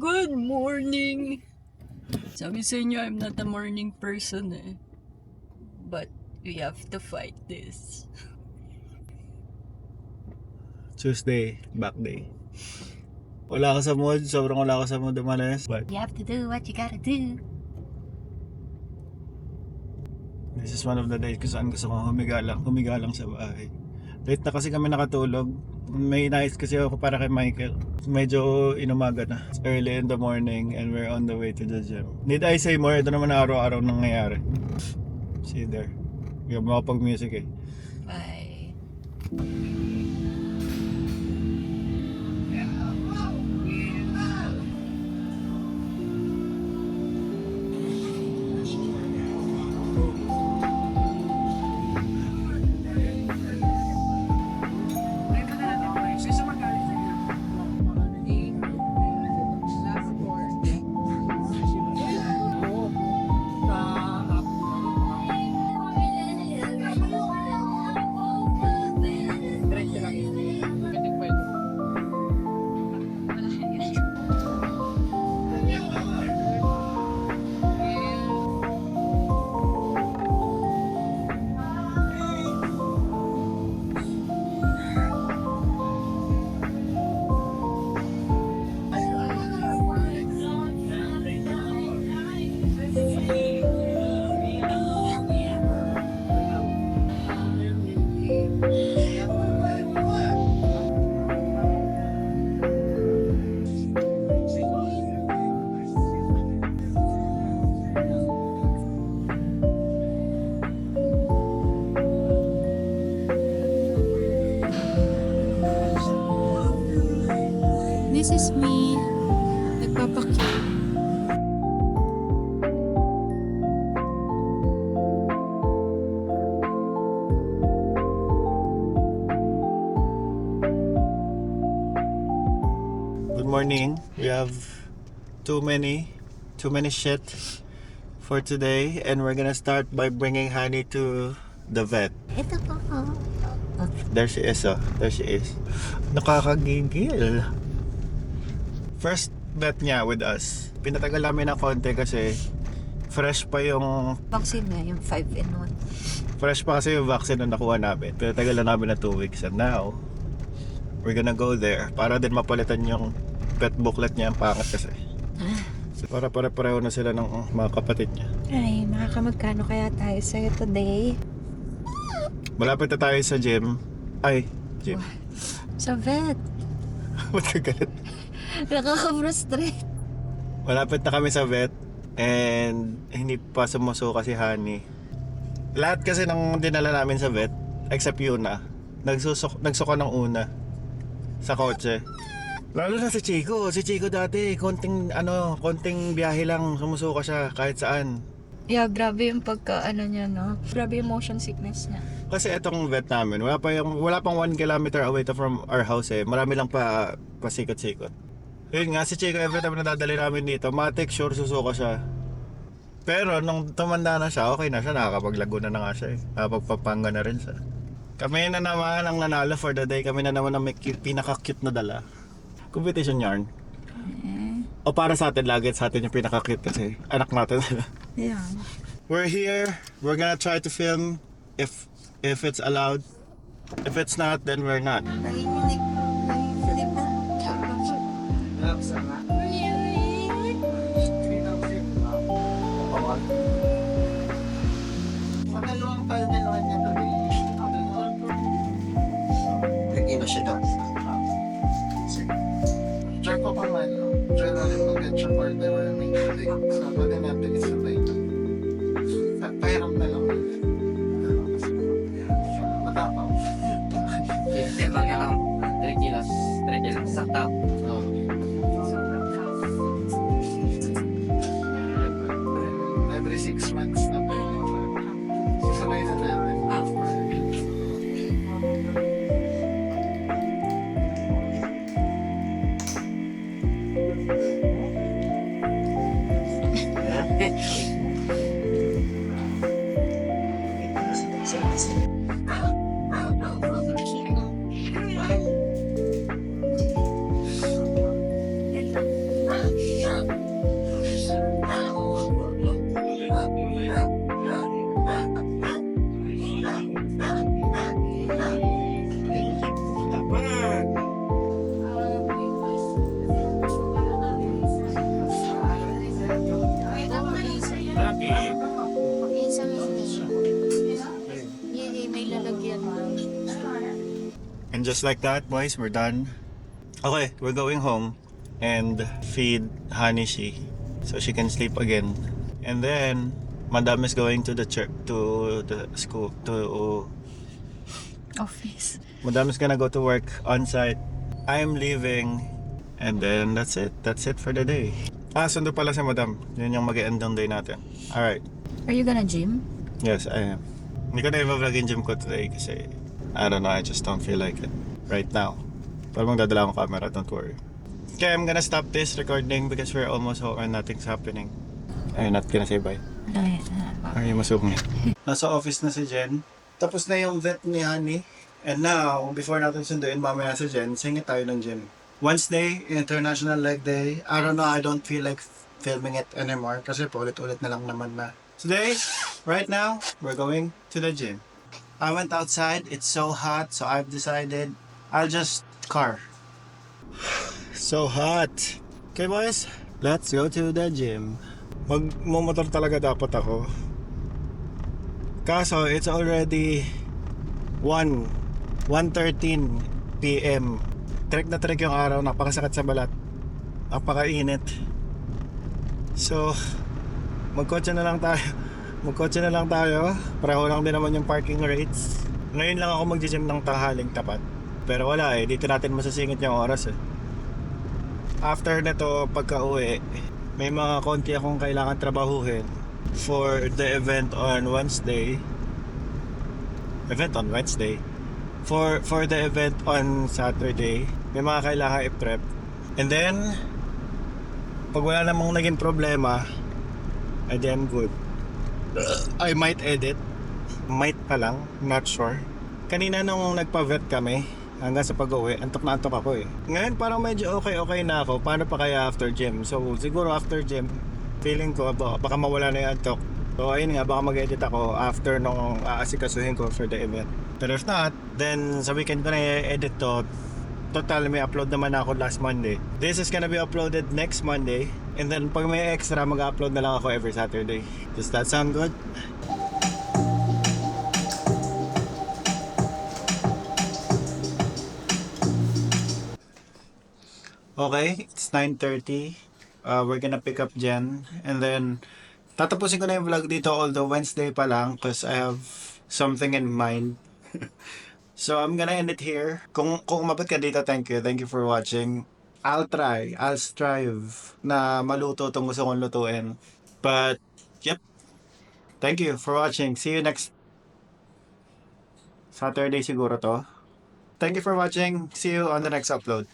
Good morning! Sabi sa inyo, I'm not a morning person eh. But we have to fight this. Tuesday, back day. Wala ka sa mood, sobrang wala ka sa mood umalis. But You have to do what you gotta do. this is one of the days kung saan gusto kong humiga lang sa bahay. Late na kasi kami nakatulog. May nice kasi ako para kay Michael. Medyo inumaga na. It's early in the morning and we're on the way to the gym. Need I say more? Ito naman araw-araw nangyayari. See there. Yung makapag-music eh. Bye. This is me. Nagpapakit. Good morning. We have too many shit for today and we're gonna start by bringing Honey to the vet. Ito po. There she is, oh. There she is. Nakakagigil. First vet niya with us. Pinatagal namin ng konti kasi fresh pa yung Vaccine na yung 5-in-1. fresh pa kasi yung vaccine na nakuha namin. Pinatagal na namin na 2 weeks and now we're gonna go there para din mapalitan yung pet booklet niya. Ang pangat kasi. So, para pare-pareho na sila ng mga kapatid niya. Ay, makakamagkano kaya tayo sa'yo today? Malapit na tayo sa gym. Ay, gym. Sa vet. Ba't ka galit? Nakaka-frustrate. Malapit na kami sa vet and hindi pa sumusuka si Honey. Lahat kasi ng dinala namin sa vet except Yuna nagsuka ng una sa kotse. Lalo na si Chico. Si Chico dati konting biyahe lang sumusuka siya kahit saan. Yeah, grabe yung niya, no? Grabe yung motion sickness niya. Kasi etong vet namin, wala pang 1 kilometer away from our house eh. Marami lang pa pasikot-sikot. Yun nga, si Chico every time na dadali namin dito, matik sure susuka siya. Pero nung tumanda na siya, okay na siya, nakakapaglago na nga siya eh. Nakakapagpapanga na rin siya. Kami na naman ang nanalo for the day. Kami na naman ang may pinaka-cute na dala. Competition yarn. O para sa atin, lagi sa atin yung pinaka-cute kasi anak natin. Yeah. We're here. We're gonna try to film if it's allowed. If it's not, then we're not. Pangalawang paldaluan niya to eh. Nag-ino siya daw. Try ko pa man, no? Try na rin mag-get siya for the warming today. So, pwede natin isabay ito. Pahiram na lang. Matapang. Timbang niya lang 3 kilos. 3 kilos. Sakta. Every 6 months na po. Isabay na natin. just like that, boys, we're done. Okay, we're going home and feed Hanishi so she can sleep again. And then, Madam is going to the church, to the school, to... Office. Madam is gonna go to work on site. I'm leaving. And then, that's it. That's it for the day. Sundo pala si Madam. Yun yung mag-end ng day natin. Alright. Are you gonna gym? Yes, I am. Hindi ko na i-vlog yung gym ko today kasi I don't know, I just don't feel like it right now. Pero magdadala akong camera, don't worry. Okay, I'm gonna stop this recording because we're almost home and nothing's happening. Are you not gonna say bye? Are you masungit? Nasa office na si Jen. Tapos na yung vet ni Honey. And now, before natin sunduin mamaya sa Jen, singit tayo ng gym. Wednesday, International Leg Day. I don't know, I don't feel like filming it anymore kasi paulit-ulit na lang naman na. Today, right now, we're going to the gym. I went outside, it's so hot, so I've decided I'll just car. So hot. Okay boys, let's go to the gym. Magmumotor talaga dapat ako. Kaso, it's already 1:13 p.m. Trek na trek yung araw, napakasakit sa balat. Napakainit. So, magkotse na lang tayo. Pareho lang din naman yung parking rates. Ngayon lang ako mag-gym ng tanghaling tapat. Pero wala dito natin masasingit yung oras After nito, pagka uwi, may mga konti akong kailangan trabahuhin for the event on Wednesday. For the event on Saturday, may mga kailangan i-prep. And then, pag wala namang naging problema, edi I'm good. I might edit. Might pa lang, not sure. Kanina nung nagpa-vet kami, hanggang sa pag-uwi, antok na antok ako Ngayon parang medyo okay na ako. Paano pa kaya after gym? So siguro after gym, feeling ko baka mawala na yung antok. So ayun nga, baka mag-edit ako after nung aasikasuhin ko for the event. Pero if not, then sa weekend ko na i-edit to. Total, may upload naman ako last Monday. This is gonna be uploaded next Monday. And then pag may extra, mag-upload na lang ako every Saturday. Does that sound good? Okay, it's 9:30. We're gonna pick up Jen. And then, tatapusin ko na yung vlog dito although Wednesday pa lang because I have something in mind. So I'm gonna end it here. Kung umabot ka dito, thank you. Thank you for watching. I'll strive na maluto itong gusto kong lutuin. But, yep. Thank you for watching. See you next Saturday siguro to. Thank you for watching. See you on the next upload.